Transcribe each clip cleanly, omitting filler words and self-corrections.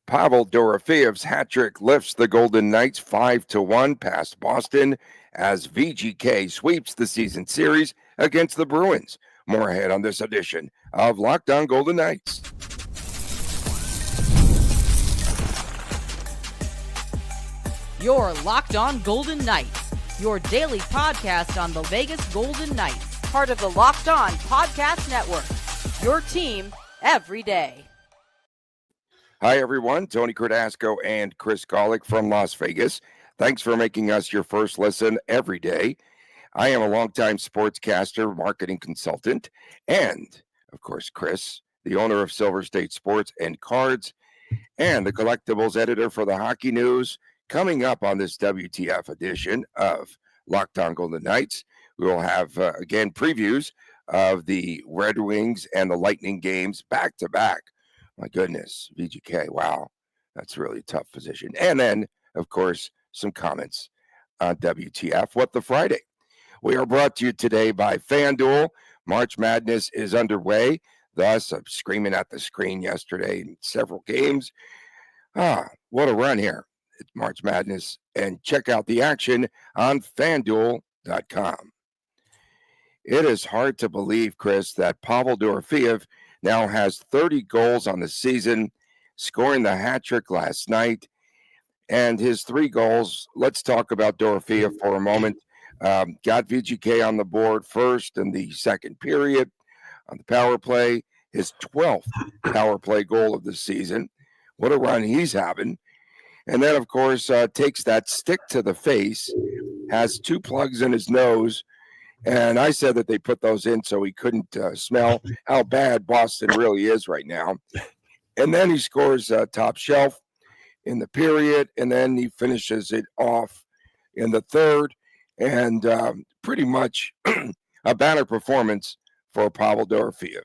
Pavel Dorofeyev's hat trick lifts the Golden Knights 5-1 past Boston as VGK sweeps the season series against the Bruins. More ahead on this edition of Locked On Golden Knights. You're Locked On Golden Knights, your daily podcast on the Vegas Golden Knights, part of the Locked On Podcast Network, your team every day. Hi, everyone. Tony Cardasco and Chris Golick from Las Vegas. Thanks for making us your first listen every day. I am a longtime sportscaster, marketing consultant, and, of course, Chris, the owner of Silver State Sports and Cards, and the collectibles editor for the Hockey News. Coming up on this WTF edition of Locked On Golden Knights, we will have, again, previews of the Red Wings and the Lightning games back-to-back. My goodness, VGK, wow, that's really a tough position. And then, of course, some comments on WTF, What the Friday. We are brought to you today by FanDuel. March Madness is underway. Thus, I'm screaming at the screen yesterday in several games. What a run here. It's March Madness, and check out the action on FanDuel.com. It is hard to believe, Chris, that Pavel Dorofeyev now has 30 goals on the season, scoring the hat trick last night. And his 3 goals, let's talk about Dorofeyev for a moment. Got VGK on the board first in the second period on the power play, his 12th power play goal of the season. What a run he's having. And then, of course, takes that stick to the face, has 2 plugs in his nose. And I said that they put those in so he couldn't smell how bad Boston really is right now. And then he scores top shelf in the period, and then he finishes it off in the third. And pretty much a banner performance for Pavel Dorofeyev.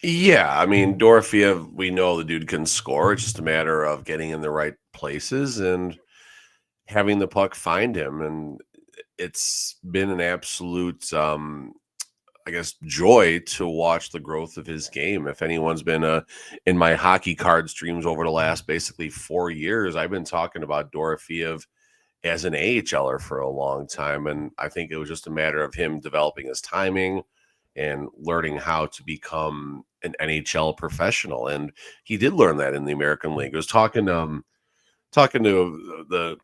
Yeah, I mean, Dorofeyev, we know the dude can score. It's just a matter of getting in the right places and having the puck find him. And it's been an absolute, joy to watch the growth of his game. If anyone's been in my hockey card streams over the last basically 4 years, I've been talking about Dorofeyev as an AHLer for a long time. And I think it was just a matter of him developing his timing and learning how to become an NHL professional. And he did learn that in the American League. I was talking to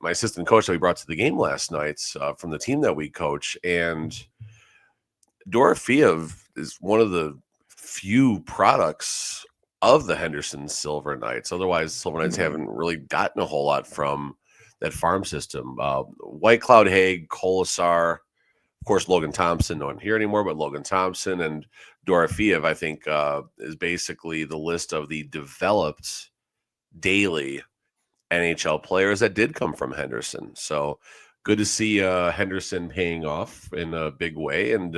my assistant coach that we brought to the game last night from the team that we coach. And Dorofeyev is one of the few products of the Henderson Silver Knights. Otherwise, Silver Knights haven't really gotten a whole lot from that farm system. White Cloud Haig, Kolesar, of course, Logan Thompson, no one here anymore, but Logan Thompson and Dorofeyev, I think, is basically the list of the developed daily NHL players that did come from Henderson. So good to see Henderson paying off in a big way. And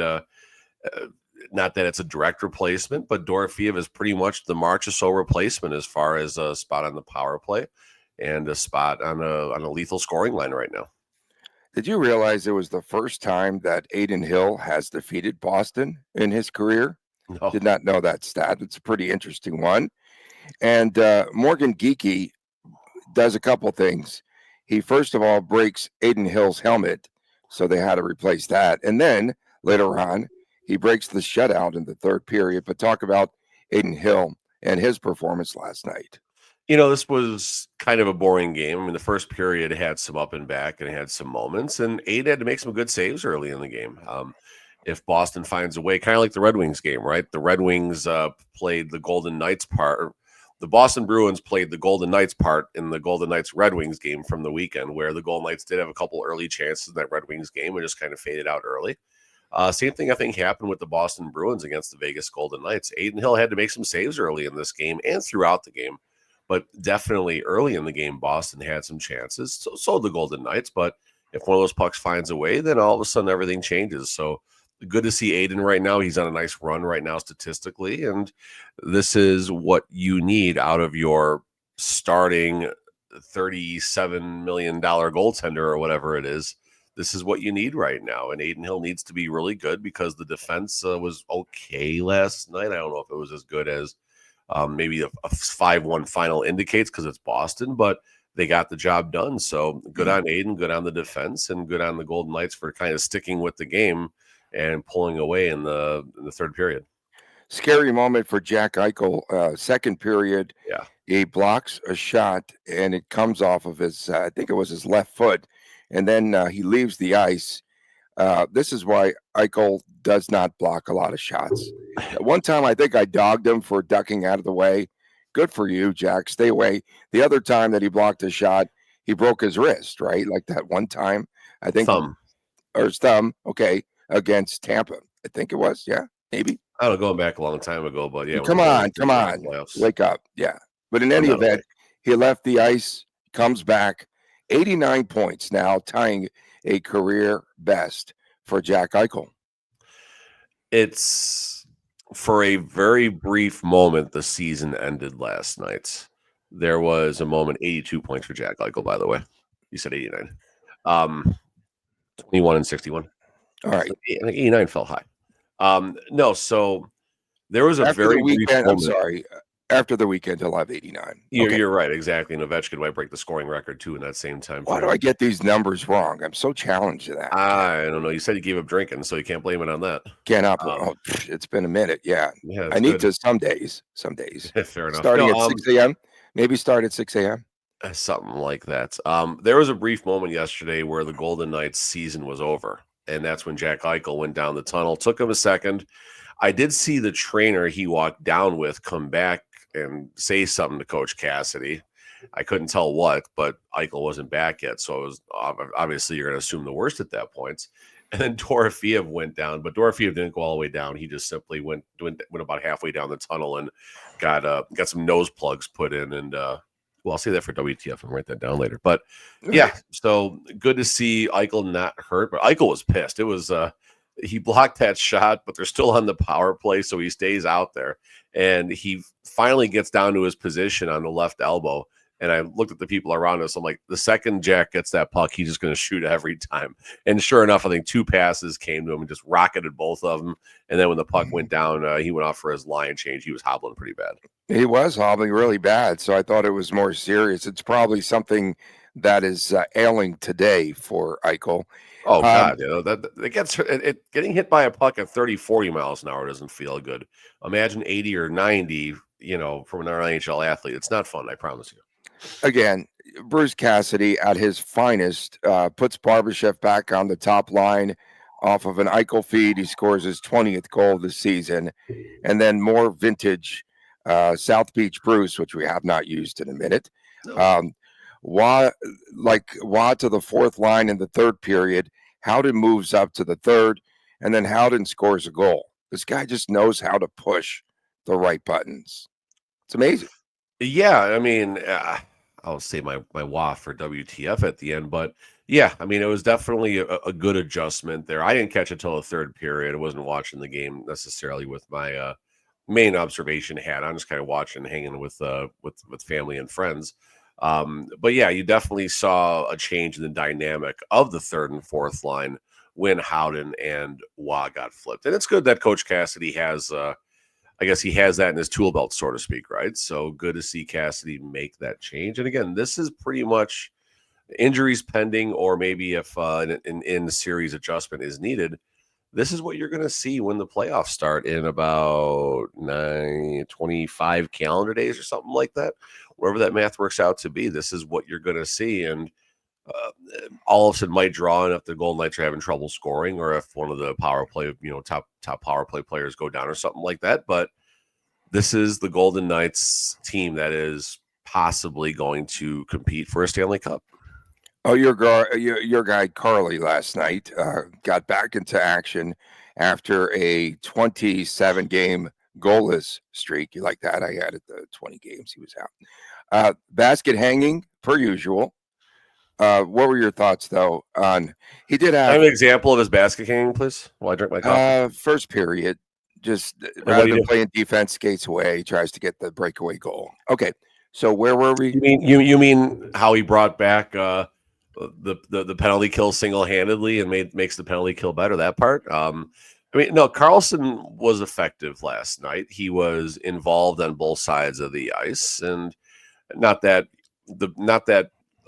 not that it's a direct replacement, but Dorofeyev is pretty much the Marchessault replacement as far as a spot on the power play and a spot on a lethal scoring line right now. Did you realize it was the first time that Aiden Hill has defeated Boston in his career? No. Did not know that stat. It's a pretty interesting one. And Morgan Geekie does a couple things. He, first of all, breaks Aiden Hill's helmet, so they had to replace that. And then later on, he breaks the shutout in the third period. But talk about Aiden Hill and his performance last night. You know, this was kind of a boring game. I mean, the first period had some up and back and had some moments, and Aiden had to make some good saves early in the game. If Boston finds a way, kind of like the Red Wings game, right? The Red Wings played the Golden Knights part. The Boston Bruins played the Golden Knights part in the Golden Knights Red Wings game from the weekend, where the Golden Knights did have a couple early chances in that Red Wings game and just kind of faded out early. Same thing, I think, happened with the Boston Bruins against the Vegas Golden Knights. Aiden Hill had to make some saves early in this game and throughout the game. But definitely early in the game, Boston had some chances. So the Golden Knights. But if one of those pucks finds a way, then all of a sudden everything changes. So good to see Aiden right now. He's on a nice run right now statistically. And this is what you need out of your starting $37 million goaltender or whatever it is. This is what you need right now. And Aiden Hill needs to be really good because the defense was okay last night. I don't know if it was as good as Maybe a 5-1 final indicates because it's Boston, but they got the job done. So good on Aiden, good on the defense, and good on the Golden Knights for kind of sticking with the game and pulling away in the third period. Scary moment for Jack Eichel. Second period, Yeah. he blocks a shot and it comes off of his, I think it was his left foot, and then he leaves the ice. This is why Eichel does not block a lot of shots. One time, I think I dogged him for ducking out of the way. Good for you, Jack. Stay away. The other time that he blocked a shot, he broke his wrist, right? Like that one time, I think, Thumb. or his thumb, okay, against Tampa. I think it was, yeah, maybe. I don't know, going back a long time ago, but yeah. Come on. Wake up. Yeah. But in any event, he left the ice, comes back, 89 points now, tying a career best for Jack Eichel. It's for a very brief moment, the season ended last night. There was a moment, 82 points for Jack Eichel, by the way. You said 89. 21 and 61. All right. 89 fell high. No, so there was a After very the weekend, brief I'm moment. sorry. After the weekend, he'll have 89. You're right, exactly. And Ovechkin might break the scoring record too in that same time. Why do I get these numbers wrong? I'm so challenged to that. I don't know. You said you gave up drinking, so you can't blame it on that. Cannot. It's been a minute. Yeah. I need to some days. Fair enough. Starting at 6 a.m. Maybe start at 6 a.m. Something like that. There was a brief moment yesterday where the Golden Knights season was over. And that's when Jack Eichel went down the tunnel. Took him a second. I did see the trainer he walked down with come back and say something to Coach Cassidy. I couldn't tell what, but Eichel wasn't back yet. So it was obviously you're going to assume the worst at that point. And then Dorofeyev went down, but Dorofeyev didn't go all the way down. He just simply went about halfway down the tunnel and got some nose plugs put in. And well, I'll say that for WTF and write that down later. But yeah, so good to see Eichel not hurt. But Eichel was pissed. It was he blocked that shot, but they're still on the power play, so he stays out there. And he finally gets down to his position on the left elbow. And I looked at the people around us. I'm like, the second Jack gets that puck, he's just going to shoot every time. And sure enough, I think 2 passes came to him and just rocketed both of them. And then when the puck went down, he went off for his line change. He was hobbling pretty bad. He was hobbling really bad. So I thought it was more serious. It's probably something that is ailing today for Eichel. Oh, God. That it getting hit by a puck at 30, 40 miles an hour doesn't feel good. Imagine 80 or 90, from an NHL athlete. It's not fun, I promise you. Again, Bruce Cassidy at his finest puts Barbashev back on the top line off of an Eichel feed. He scores his 20th goal of the season. And then more vintage South Beach Bruce, which we have not used in a minute. No. Watt to the fourth line in the third period. Howden moves up to the third, and then Howden scores a goal. This guy just knows how to push the right buttons. It's amazing. Yeah, I mean, I'll say my wah for WTF at the end, but yeah, I mean, it was definitely a good adjustment there. I didn't catch it till the third period. I wasn't watching the game necessarily with my main observation hat. I'm just kind of watching, hanging with family and friends. But yeah, you definitely saw a change in the dynamic of the third and fourth line when Howden and Wah got flipped. And it's good that Coach Cassidy has, I guess he has that in his tool belt, so to speak, right? So good to see Cassidy make that change. And again, this is pretty much injuries pending, or maybe if in series adjustment is needed, this is what you're going to see when the playoffs start in about 25 calendar days or something like that. Wherever that math works out to be, this is what you're going to see. And all of a sudden might draw in if the Golden Knights are having trouble scoring, or if one of the power play, top power play players go down or something like that. But this is the Golden Knights team that is possibly going to compete for a Stanley Cup. Oh, your guy Carly last night got back into action after a 27-game goalless streak. You like that? I had it the 20 games he was out. Basket hanging per usual. What were your thoughts though on he did have an example of his basket hanging, please? While I drink my coffee. First period, just rather than playing defense, skates away, tries to get the breakaway goal. Okay, so where were we? You mean how he brought back the penalty kill single-handedly and makes the penalty kill better, that part? I mean, no, Karlsson was effective last night. He was involved on both sides of the ice, and not that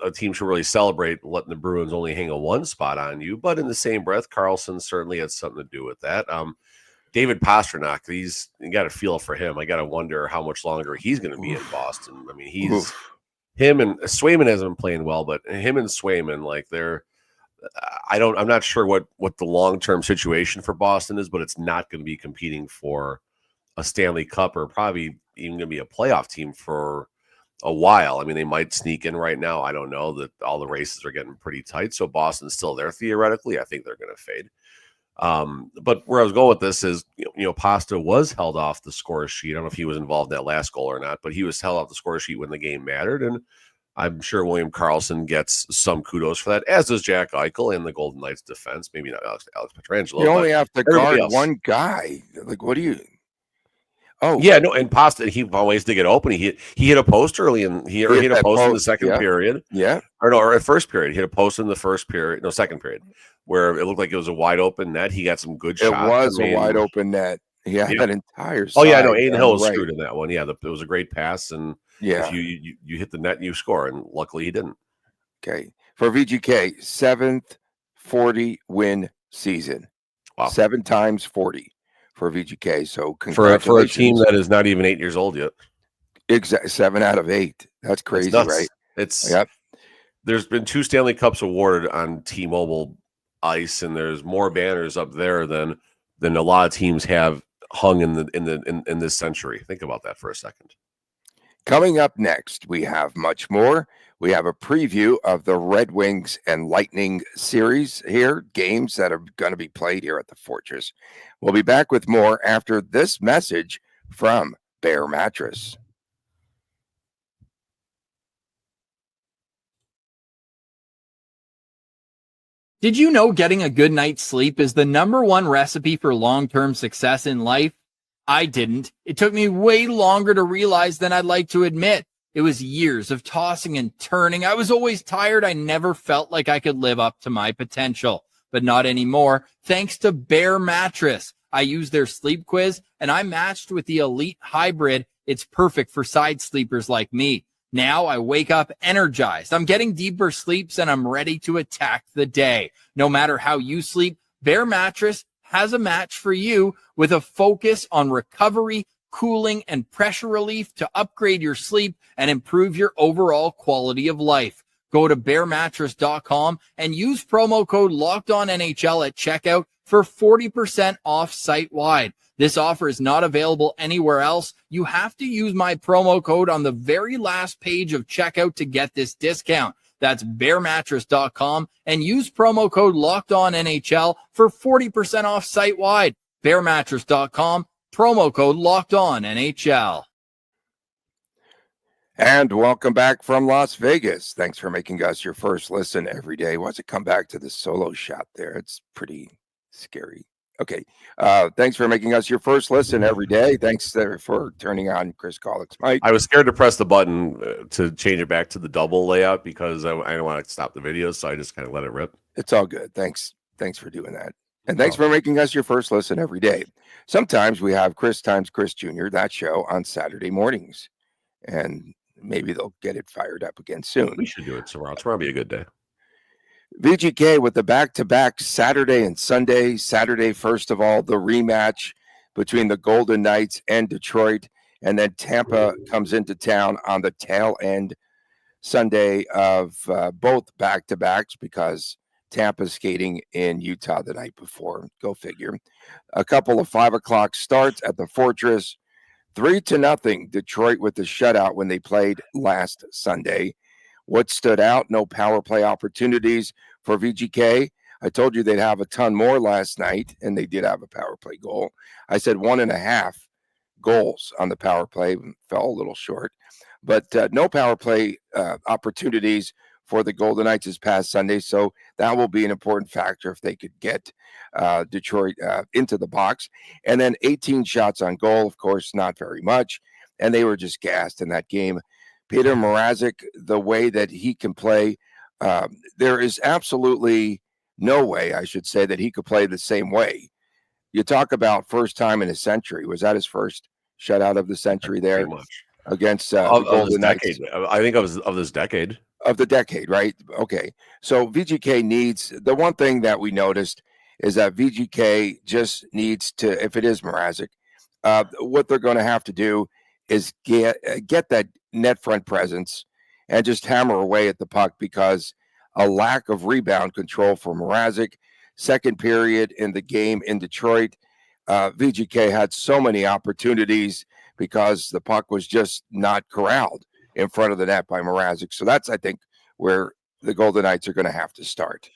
a team should really celebrate letting the Bruins only hang a one spot on you, but in the same breath, Karlsson certainly had something to do with that. David Pastrnak, you got to feel for him. I got to wonder how much longer he's going to be in Boston. I mean, him and Swayman hasn't been playing well, but him and Swayman, like I'm not sure what the long-term situation for Boston is, but it's not going to be competing for a Stanley Cup or probably even going to be a playoff team for a while. I mean, they might sneak in right now. I don't know. That all the races are getting pretty tight. So Boston's still there theoretically. I think they're going to fade. But where I was going with this is, Pasta was held off the score sheet. I don't know if he was involved in that last goal or not, but he was held off the score sheet when the game mattered. And I'm sure William Karlsson gets some kudos for that, as does Jack Eichel in the Golden Knights defense. Maybe not Alex Pietrangelo. You only have to guard one guy. Like, what do you? Oh, yeah, no, and Pasta, he always did get open. He hit a post early, and he hit a post in the second period. Yeah, or first period. He hit a post in the second period, where it looked like it was a wide open net. He got some good shots. It was a wide open net. Yeah, that entire side. Oh yeah, no, Aiden Hill was screwed in that one. Yeah, it was a great pass, and yeah, if you hit the net and you score, and luckily he didn't. Okay, for VGK, 7th 40 win season. Wow, 7 times 40 for VGK. So for a team that is not even 8 years old yet. Exactly, 7 out of 8. That's crazy, right? There's been 2 Stanley Cups awarded on T-Mobile ice, and there's more banners up there than a lot of teams have hung in this century. Think about that for a second. Coming up next, we have much more. We have a preview of the Red Wings and Lightning series here, games that are going to be played here at the Fortress. We'll be back with more after this message from Bear Mattress. Did you know getting a good night's sleep is the #1 recipe for long-term success in life? I didn't. It took me way longer to realize than I'd like to admit. It was years of tossing and turning. I was always tired. I never felt like I could live up to my potential, but not anymore. Thanks to Bear Mattress. I used their sleep quiz and I matched with the Elite Hybrid. It's perfect for side sleepers like me. Now I wake up energized. I'm getting deeper sleeps and I'm ready to attack the day. No matter how you sleep, Bear Mattress has a match for you with a focus on recovery, cooling, and pressure relief to upgrade your sleep and improve your overall quality of life. Go to bearmattress.com and use promo code LOCKEDONNHL at checkout for 40% off site-wide. This offer is not available anywhere else. You have to use my promo code on the very last page of checkout to get this discount. That's bearmattress.com and use promo code LOCKEDONNHL for 40% off site-wide. Bearmattress.com, promo code LOCKEDONNHL. And welcome back from Las Vegas. Thanks for making us your first listen every day. Why don't you come back to the solo shot there? It's pretty scary. Okay. Thanks for making us your first listen every day. Thanks for turning on Chris Golick's mic. I was scared to press the button to change it back to the double layout because I don't want to stop the video, so I just kind of let it rip. It's all good. Thanks for doing that. And thanks for making us your first listen every day. Sometimes we have Chris times Chris Jr., that show on Saturday mornings. And maybe they'll get it fired up again soon. We should do it tomorrow. Tomorrow will be a good day. VGK with the back-to-back Saturday and Sunday. Saturday, first of all, the rematch between the Golden Knights and Detroit. And then Tampa comes into town on the tail end Sunday of both back-to-backs because Tampa's skating in Utah the night before. Go figure. A couple of 5 o'clock starts at the Fortress. 3-0 Detroit with the shutout when they played last Sunday. What stood out? No power play opportunities for VGK. I told you they'd have a ton more last night, and they did have a power play goal. I said 1.5 goals on the power play. Fell a little short. But no power play opportunities for the Golden Knights this past Sunday. So that will be an important factor if they could get Detroit into the box. And then 18 shots on goal, of course, not very much. And they were just gassed in that game. Peter Mrazek, the way that he can play, there is absolutely no way, I should say, that he could play the same way. you talk about first time in a century. Was that his first shutout of the century there Pretty much. against the Of this Golden Knights? decade. I think of this decade. Of the decade, right? Okay. So VGK needs, the one thing that we noticed is that VGK just needs to, if it is Mrazek, what they're going to have to do is get that net front presence and just hammer away at the puck, because a lack of rebound control for Mrazek. Second period in the game in Detroit, VGK had so many opportunities because the puck was just not corralled in front of the net by Mrazek. So that's, I think, where the Golden Knights are going to have to start.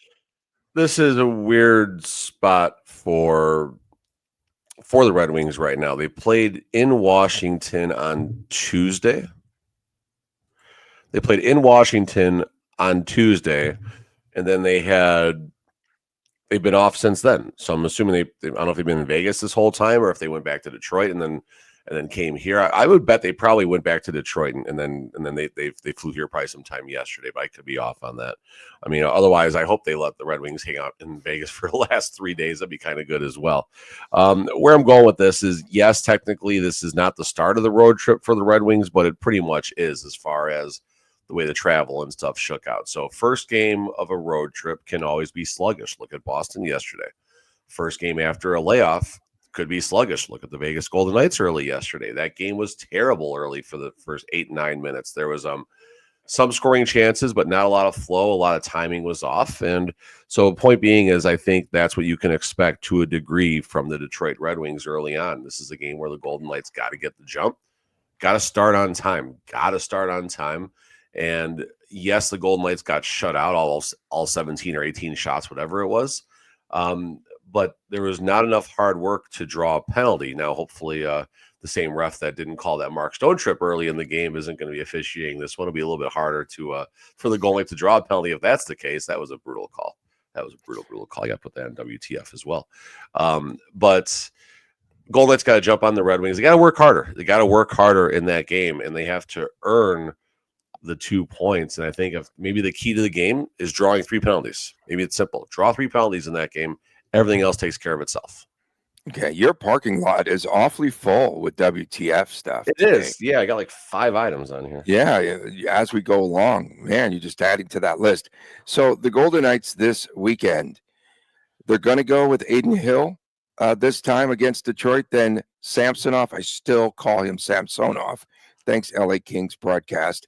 This is a weird spot for the Red Wings right now. They played in Washington on Tuesday. And then they've been off since then. So I'm assuming I don't know if they've been in Vegas this whole time or if they went back to Detroit and then came here. I would bet they probably went back to Detroit and then they flew here probably sometime yesterday, but I could be off on that. I mean, otherwise, I hope they let the Red Wings hang out in Vegas for the last 3 days. That'd be kind of good as well. Where I'm going with this is, yes, technically this is not the start of the road trip for the Red Wings, but it pretty much is as far as the way the travel and stuff shook out. So first game of a road trip can always be sluggish. Look at Boston yesterday. First game after a layoff could be sluggish. Look at the Vegas Golden Knights early yesterday. That game was terrible early for the first 8-9 minutes. There was some scoring chances, but not a lot of flow. A lot of timing was off. And so point being is, I think that's what you can expect to a degree from the Detroit Red Wings early on. This is a game where the Golden Knights got to get the jump, got to start on time. And yes, the Golden Knights got shut out all 17 or 18 shots, whatever it was. But there was not enough hard work to draw a penalty. Now, hopefully, the same ref that didn't call that Mark Stone trip early in the game isn't going to be officiating this one. It'll be a little bit harder for the Golden Knights to draw a penalty. If that's the case, that was a brutal call. Brutal call. You got to put that in WTF as well. But Golden Knights got to jump on the Red Wings. They got to work harder. They got to work harder in that game, and they have to earn the 2 points. And I think if maybe the key to the game is drawing 3 penalties. Maybe it's simple. Draw 3 penalties in that game. Everything else takes care of itself. Okay, your parking lot is awfully full with WTF stuff. It is. Yeah, I got like 5 items on here. Yeah, as we go along, man, you're just adding to that list. So the Golden Knights this weekend, they're going to go with Aiden Hill this time against Detroit. Then Samsonov, I still call him Samsonov. Thanks, LA Kings broadcast.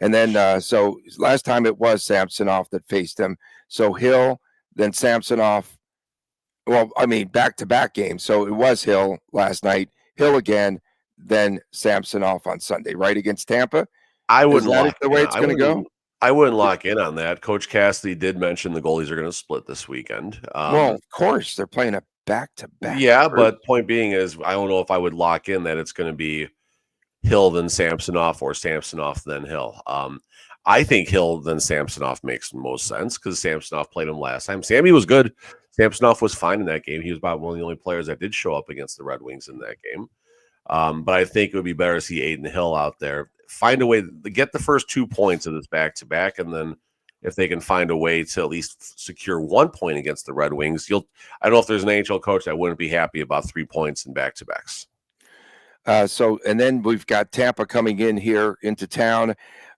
And then, so last time it was Samsonov that faced him. So Hill, then Samsonov. Well, I mean, back-to-back games. So it was Hill last night, Hill again, then Samsonov on Sunday, right, against Tampa. I wouldn't lock the way it's going to go. I wouldn't lock in on that. Coach Cassidy did mention the goalies are going to split this weekend. Well, of course, they're playing a back-to-back. Yeah, but point being is, I don't know if I would lock in that it's going to be Hill then Samsonov or Samsonov then Hill. I think Hill then Samsonov makes most sense because Samsonov played him last time. Sammy was good. Samsonov was fine in that game. He was about one of the only players that did show up against the Red Wings in that game. But I think it would be better to see Aiden Hill out there. Find a way to get the first 2 points of this back-to-back, and then if they can find a way to at least secure 1 point against the Red Wings, I don't know if there's an NHL coach that wouldn't be happy about 3 points in back-to-backs. And then we've got Tampa coming in here into town,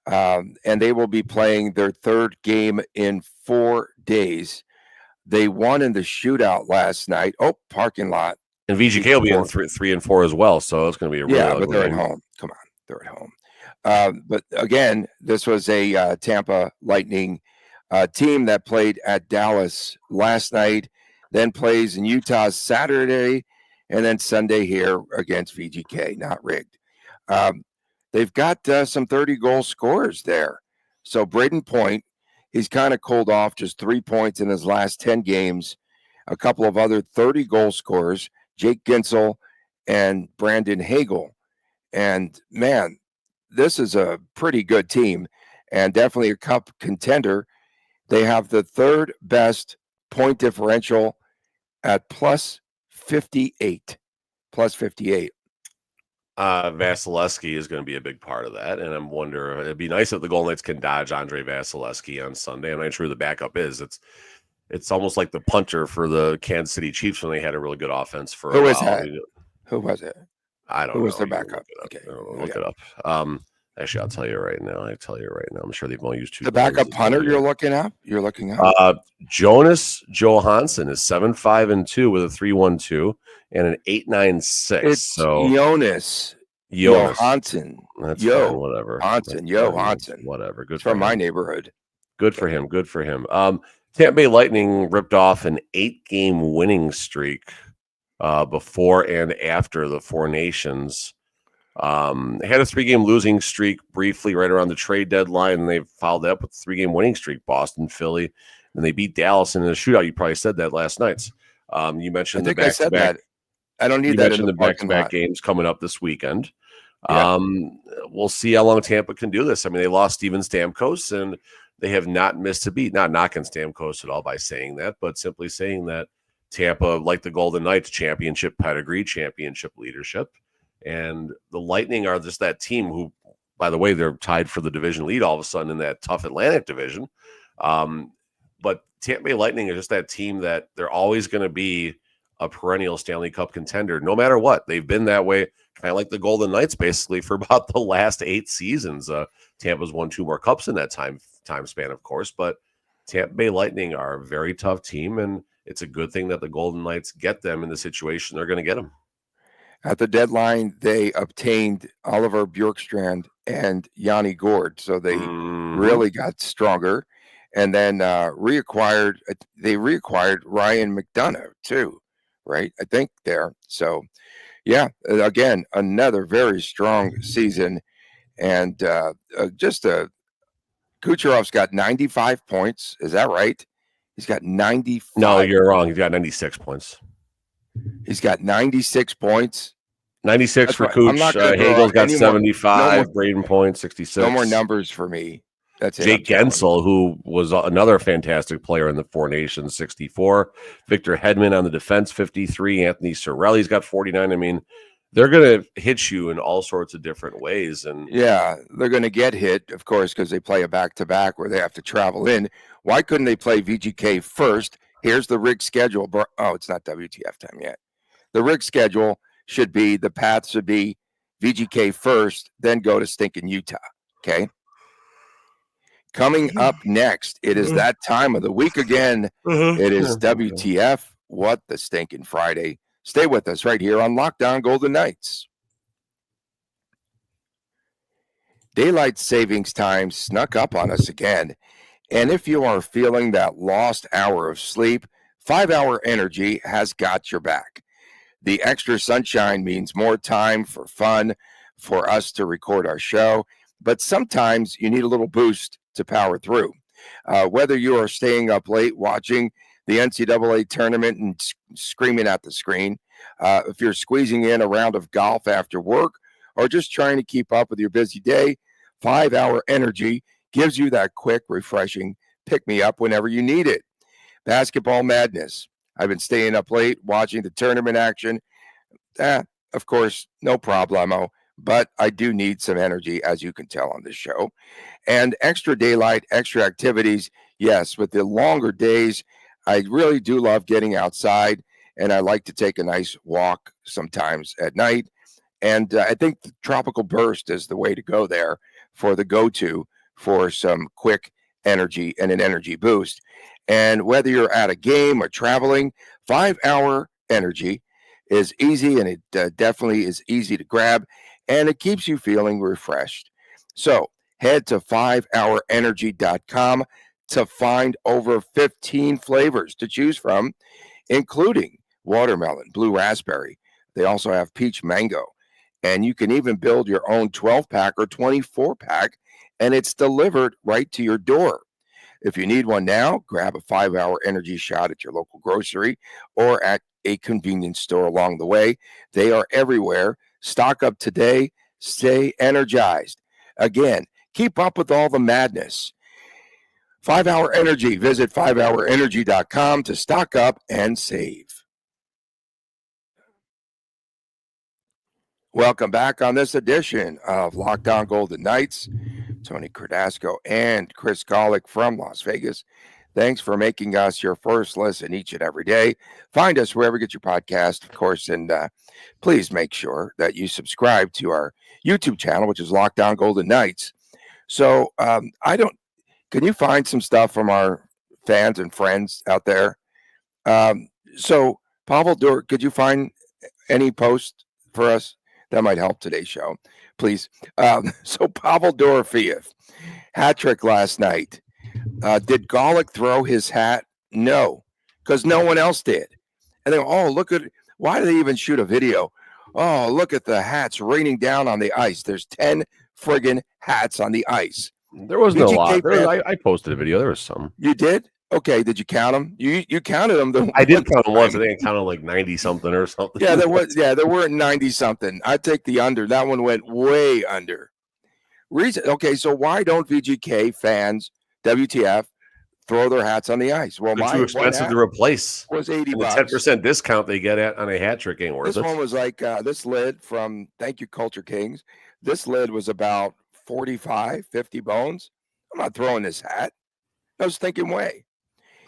and they will be playing their third game in 4 days. They won in the shootout last night. Oh, parking lot. And VGK will be in 3 and 4 as well, so it's going to be a really but they're at home. Come on, they're at home. But again, this was a Tampa Lightning team that played at Dallas last night, then plays in Utah Saturday, and then Sunday here against VGK. Not rigged. They've got some 30-goal scorers there. So Braden Point, he's kind of cooled off, just 3 points in his last 10 games. A couple of other 30-goal scorers, Jake Ginsel and Brandon Hagel. And, man, this is a pretty good team and definitely a cup contender. They have the third best point differential at plus 58. Plus 58. Vasilevsky is going to be a big part of that, and I'm wondering, it'd be nice if the Golden Knights can dodge Andre Vasilevsky on Sunday. I'm not sure who the backup is. It's It's almost like the punter for the Kansas City Chiefs when they had a really good offense for Who a was while. that? Who was it? I don't Who know. was their You can backup? Look it up. Okay. Look it up. Actually, I'll tell you right now. I'm sure they've only used 2 The goalies backup this punter year. you're looking up? Jonas Johansson is 7-5-2 with a 3.12 and an 8.96. It's So Jonas Johansson. That's fine. Whatever. Hansen. Whatever. Good It's for from my him. neighborhood. Good for him. Good for him. Tampa Bay Lightning ripped off an 8-game winning streak before and after the Four Nations. They had a 3-game losing streak briefly right around the trade deadline, and they followed that up with a 3-game winning streak. Boston, Philly, and they beat Dallas in a shootout. You probably said that last night. You mentioned I said that. I don't need You that in mentioned the the parking back-to-back lot. games coming up this weekend. Yeah. We'll see how long Tampa can do this. I mean, they lost Steven Stamkos, and they have not missed a beat. Not knocking Stamkos at all by saying that, but simply saying that Tampa, like the Golden Knights, championship pedigree, championship leadership. And the Lightning are just that team who, by the way, they're tied for the division lead all of a sudden in that tough Atlantic division. But Tampa Bay Lightning is just that team that they're always going to be a perennial Stanley Cup contender, no matter what. They've been that way, kind of like the Golden Knights, basically, for about the last 8 seasons. Tampa's won 2 more cups in that time span, of course, but Tampa Bay Lightning are a very tough team, and it's a good thing that the Golden Knights get them in the situation they're going to get them. At the deadline, they obtained Oliver Bjorkstrand and Yanni Gord, so they really got stronger. And then reacquired Ryan McDonough too, right? I think there. So, yeah, again, another very strong season, and Kucherov's got 95 points. Is that right? He's got 95. No, you're wrong. He's got 96 points. He's got 96 points. 96 for Kuch. Hagel's got 75. Braden Point, 66. No more numbers for me. That's it. Jake Gensel, who was another fantastic player in the Four Nations, 64. Victor Hedman on the defense, 53. Anthony Cirelli's got 49. I mean, they're going to hit you in all sorts of different ways. And yeah, they're going to get hit, of course, because they play a back-to-back where they have to travel in. Why couldn't they play VGK first? Here's the rig schedule. Oh, it's not WTF time yet. The rig schedule should be, the path should be VGK first, then go to stinking Utah. Okay. Coming up next, it is that time of the week again. It is WTF, What the Stinking Friday. Stay with us right here on Lockdown Golden Knights. Daylight savings time snuck up on us again. And if you are feeling that lost hour of sleep, 5-Hour Energy has got your back. The extra sunshine means more time for fun for us to record our show, but sometimes you need a little boost to power through. Whether you are staying up late watching the NCAA tournament and screaming at the screen, if you're squeezing in a round of golf after work, or just trying to keep up with your busy day, 5-Hour Energy gives you that quick, refreshing pick-me-up whenever you need it. Basketball madness. I've been staying up late watching the tournament action. Of course, no problemo, but I do need some energy, as you can tell on this show. And extra daylight, extra activities. Yes, with the longer days, I really do love getting outside, and I like to take a nice walk sometimes at night. And I think the Tropical Burst is the way to go there for the go-to for some quick energy and an energy boost. And whether you're at a game or traveling, 5-Hour Energy is easy, and it definitely is easy to grab, and it keeps you feeling refreshed. So head to 5hourenergy.com to find over 15 flavors to choose from, including watermelon, blue raspberry. They also have peach mango. And you can even build your own 12-pack or 24-pack, and it's delivered right to your door. If you need one now, grab a 5-Hour Energy shot at your local grocery or at a convenience store along the way. They are everywhere. Stock up today. Stay energized. Again, keep up with all the madness. 5-Hour Energy. Visit 5hourenergy.com to stock up and save. Welcome back on this edition of Lockdown Golden Knights. Tony Cardasco and Chris Golick from Las Vegas. Thanks for making us your first listen each and every day. Find us wherever you get your podcast, of course, and please make sure that you subscribe to our YouTube channel, which is Locked On Golden Knights. So can you find some stuff from our fans and friends out there? So Pavel could you find any post for us that might help today's show, please? So Pavel Dorofeyev, hat trick last night. Did Golick throw his hat? No, because no one else did. And they go, oh, look at, why do they even shoot a video? Oh, look at the hats raining down on the ice. There's 10 friggin' hats on the ice. There wasn't a VGK lot. I posted a video. There was some. You did? Okay. Did you count them? You counted them. I did count them once. I think I counted like 90 something or something. Yeah, there were 90 something. I'd take the under. That one went way under. Okay, so why don't VGK fans, WTF, throw their hats on the ice? Well, too expensive to replace. Was $80. The 10% discount they get on a hat trick ain't worth it. This one was like this lid from Thank You Culture Kings. This lid was about 45, 50 bones. I'm not throwing this hat. I was thinking way.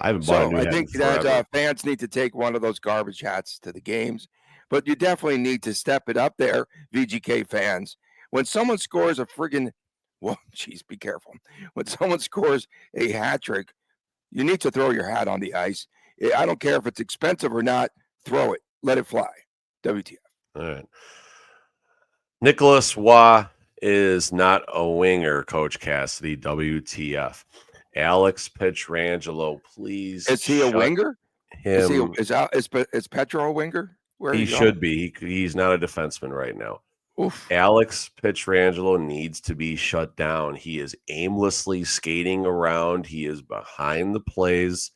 I haven't bought a new hat. I think that fans need to take one of those garbage hats to the games, but you definitely need to step it up there, VGK fans. When someone scores a friggin', well, geez, be careful. When someone scores a hat trick, you need to throw your hat on the ice. I don't care if it's expensive or not. Throw it. Let it fly. WTF. All right. Nicholas Waugh is not a winger, Coach Cassidy. WTF. Alex Pietrangelo, please. Is he a winger? Is Petro a winger? He should be. He's not a defenseman right now. Oof. Alex Pietrangelo needs to be shut down. He is aimlessly skating around. He is behind the plays.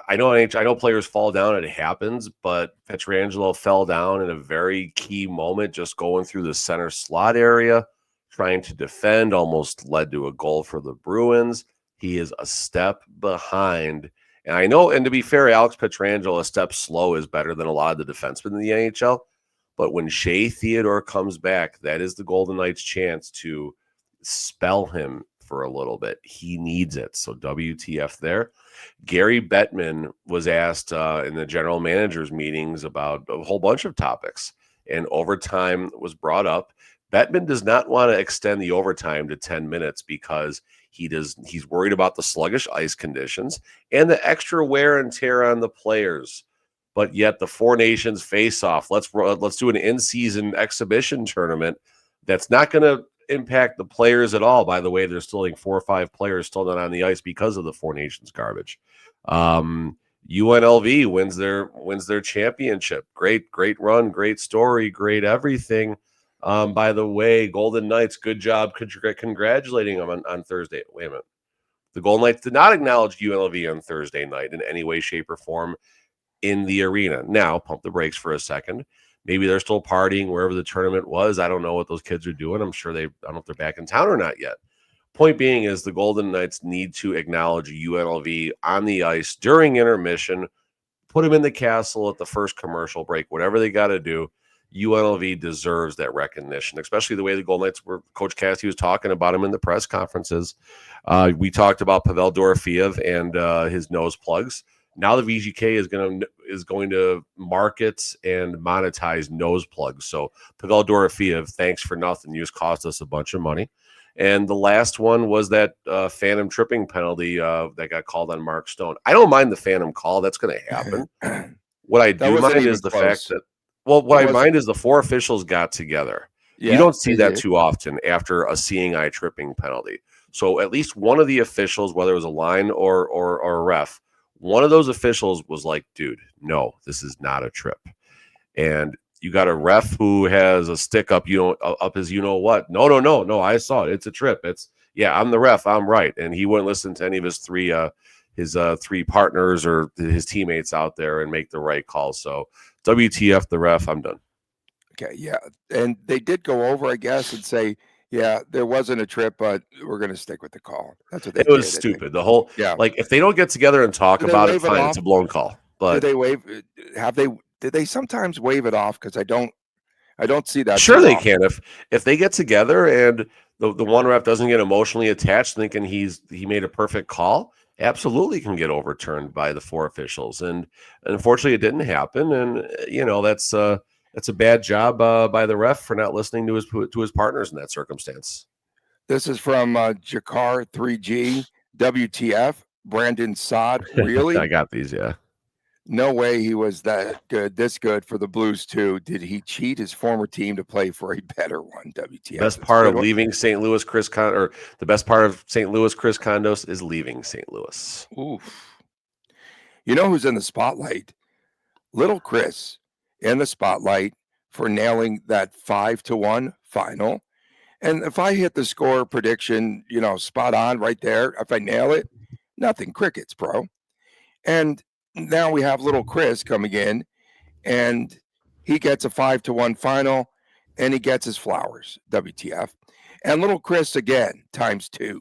I know players fall down. It happens, but Pietrangelo fell down in a very key moment, just going through the center slot area, trying to defend, almost led to a goal for the Bruins. He is a step behind. And I know, and to be fair, Alex Pietrangelo, a step slow is better than a lot of the defensemen in the NHL. But when Shea Theodore comes back, that is the Golden Knights' chance to spell him for a little bit. He needs it. So WTF there. Gary Bettman was asked in the general managers meetings about a whole bunch of topics, and overtime was brought up. Bettman does not want to extend the overtime to 10 minutes because he's worried about the sluggish ice conditions and the extra wear and tear on the players. But yet the Four Nations face-off, let's do an in-season exhibition tournament that's not going to impact the players at all. By the way, there's still like 4 or 5 players still not on the ice because of the Four Nations garbage. UNLV wins their championship. Great run, great story, great everything. By the way, Golden Knights, good job congratulating them on Thursday. Wait a minute. The Golden Knights did not acknowledge UNLV on Thursday night in any way, shape, or form in the arena. Now, pump the brakes for a second. Maybe they're still partying wherever the tournament was. I don't know what those kids are doing. I'm sure I don't know if they're back in town or not yet. Point being is the Golden Knights need to acknowledge UNLV on the ice during intermission, put them in the castle at the first commercial break, whatever they got to do. UNLV deserves that recognition, especially the way the Golden Knights were. Coach Cassidy was talking about him in the press conferences. We talked about Pavel Dorofeyev and his nose plugs. Now the VGK is going to market and monetize nose plugs. So Pavel Dorofeyev, thanks for nothing. You just cost us a bunch of money. And the last one was that phantom tripping penalty that got called on Mark Stone. I don't mind the phantom call. That's going to happen. What I do mind is the fact that, what I mind is the 4 officials got together. Yeah, you don't see that too often after a seeing eye tripping penalty. So at least one of the officials, whether it was a line or a ref, one of those officials was like, dude, no, this is not a trip. And you got a ref who has a stick up, up as what. No, I saw it. It's a trip. I'm the ref. I'm right. And he wouldn't listen to any of his three partners or his teammates out there and make the right call. So WTF the ref, I'm done. Okay, yeah. And they did go over, I guess, and say, yeah, there wasn't a trip, but we're going to stick with the call. That's what they did. It was stupid. The whole, if they don't get together and talk about it, fine, it's a blown call. But did they sometimes wave it off? Because I don't see that. Sure, they can. If they get together and the one ref doesn't get emotionally attached, thinking he made a perfect call, absolutely can get overturned by the 4 officials. And unfortunately, it didn't happen. And, that's a bad job by the ref for not listening to his partners in that circumstance. This is from Jakar 3G. WTF? Brandon Sod. Really? I got these, yeah. No way he was this good for the Blues too. Did he cheat his former team to play for a better one? WTF. Best part of leaving St. Louis, the best part of St. Louis, Chris Kondos, is leaving St. Louis. Oof. You know who's in the spotlight? Little Chris in the spotlight for nailing that 5-1 final. And if I hit the score prediction, spot on right there, if I nail it, nothing, crickets, bro. And now we have little Chris coming in, and he gets a 5-1 final, and he gets his flowers. WTF. And little Chris again, ×2.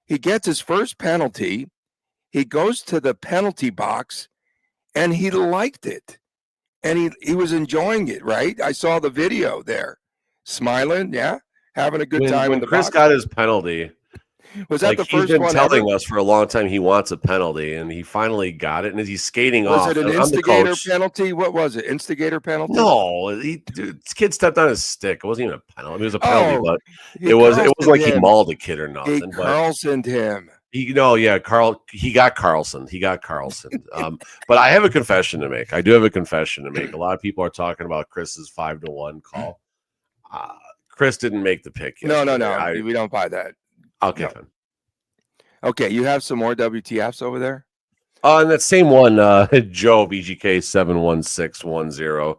He gets his first penalty. He goes to the penalty box, and he liked it. And he was enjoying it, right? I saw the video there. Smiling, yeah, having a good time. When Chris got his penalty, was that the first one? He's been telling us for a long time he wants a penalty, and he finally got it. And as he's skating off, was it an instigator penalty? What was it? Instigator penalty? No, this kid stepped on his stick. It wasn't even a penalty. It was a penalty, but it wasn't like he mauled a kid or nothing. He Karlssoned him. He got Karlsson. But I have a confession to make. I do have a confession to make. A lot of people are talking about Chris's 5-1 call. Chris didn't make the pick yet. No. We don't buy that. Okay. No. Okay, you have some more WTFs over there? And that same one, Joe VGK 71610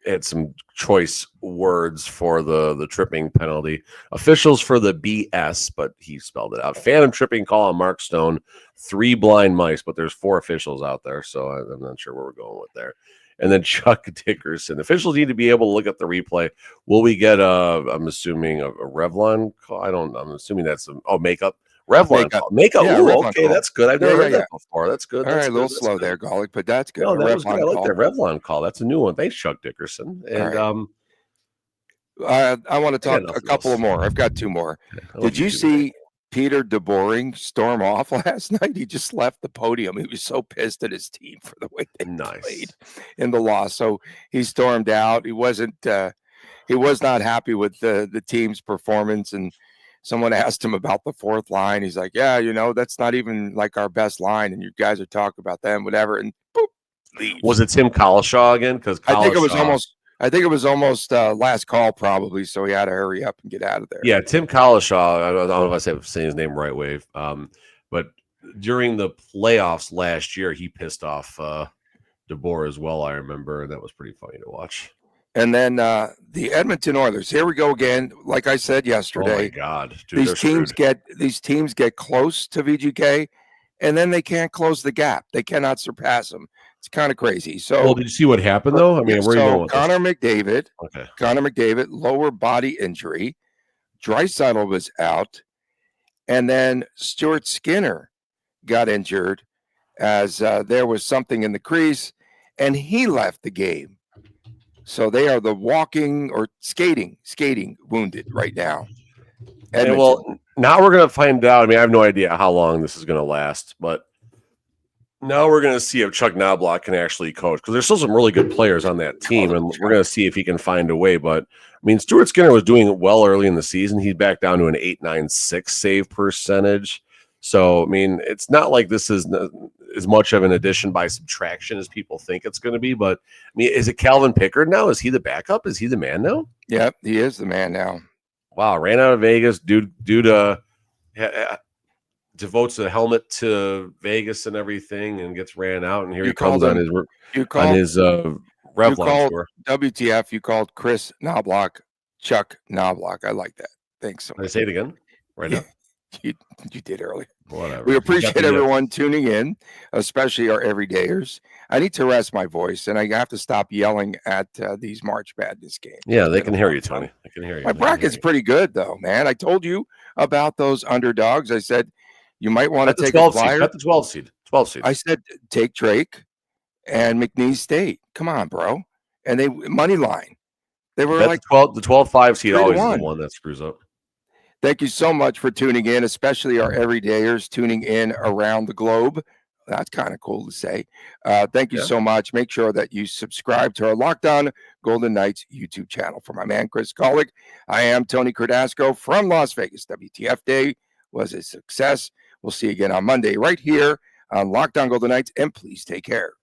had some choice words for the tripping penalty. Officials for the BS, but he spelled it out. Phantom tripping call on Mark Stone. 3 blind mice, but there's 4 officials out there, so I'm not sure where we're going with there. And then Chuck Dickerson. Officials need to be able to look at the replay. Will we get I'm assuming a Revlon call? I'm assuming that's makeup. Revlon call. Makeup. Yeah, Ooh, Revlon okay, call. That's good. I've never heard that before. That's good. All That's right, a little slow there, Golic, but that's good. No, that was good. I like call. that Revlon call. That's a new one. Thanks, Chuck Dickerson. And I want to talk a couple of more. I've got 2 more. Did you see Peter DeBoering storm off last night? He just left the podium. He was so pissed at his team for the way they played in the loss. So he stormed out. He was not happy with the team's performance. And someone asked him about the 4th line. He's like, yeah, that's not even like our best line. And you guys are talking about them, whatever. And boop, leaves. Was it Tim Collishaw again? Because I think it was almost last call probably, so he had to hurry up and get out of there. Yeah, Tim Collishaw. I don't know if I'm saying his name right way, but during the playoffs last year, he pissed off DeBoer as well. I remember, and that was pretty funny to watch. And then the Edmonton Oilers. Here we go again. Like I said yesterday, oh my God, dude, these teams get close to VGK, and then they can't close the gap. They cannot surpass them. It's kind of crazy. So, did you see what happened though? I mean, where are you going with Connor McDavid. Okay. Connor McDavid, lower body injury. Draisaitl was out, and then Stuart Skinner got injured as there was something in the crease, and he left the game. So they are the walking or skating wounded right now. And now we're going to find out. I mean, I have no idea how long this is going to last, but now we're going to see if Chuck Knobloch can actually coach, because there's still some really good players on that team, and we're going to see if he can find a way. But I mean, Stuart Skinner was doing well early in the season. He's back down to an .896 save percentage. So, I mean, it's not like this is as much of an addition by subtraction as people think it's going to be. But, I mean, is it Calvin Pickard now? Is he the backup? Is he the man now? Yep, he is the man now. Wow, ran out of Vegas due to devotes the helmet to Vegas and everything and gets ran out. And here he comes on his Revlon tour. WTF, you called Chris Knobloch Chuck Knobloch. I like that. Thanks so much. Can I say it again right now? You did earlier. Whatever. We appreciate everyone tuning in, especially our everydayers. I need to rest my voice, and I have to stop yelling at these March Madness games. Yeah, they can hear you, Tony. They can hear you. My bracket's pretty good, though, man. I told you about those underdogs. I said you might want to take a flyer. Got the 12 seed. 12 seed. I said take Drake and McNeese State. Come on, bro. And they money line. They were like the 12-5 seed always is the one that screws up. Thank you so much for tuning in, especially our everydayers tuning in around the globe. That's kind of cool to say. Thank you Yeah. so much. Make sure that you subscribe to our Locked On Golden Knights YouTube channel. For my man, Chris Golick, I am Tony Cardasco from Las Vegas. WTF Day was a success. We'll see you again on Monday right here on Locked On Golden Knights, and please take care.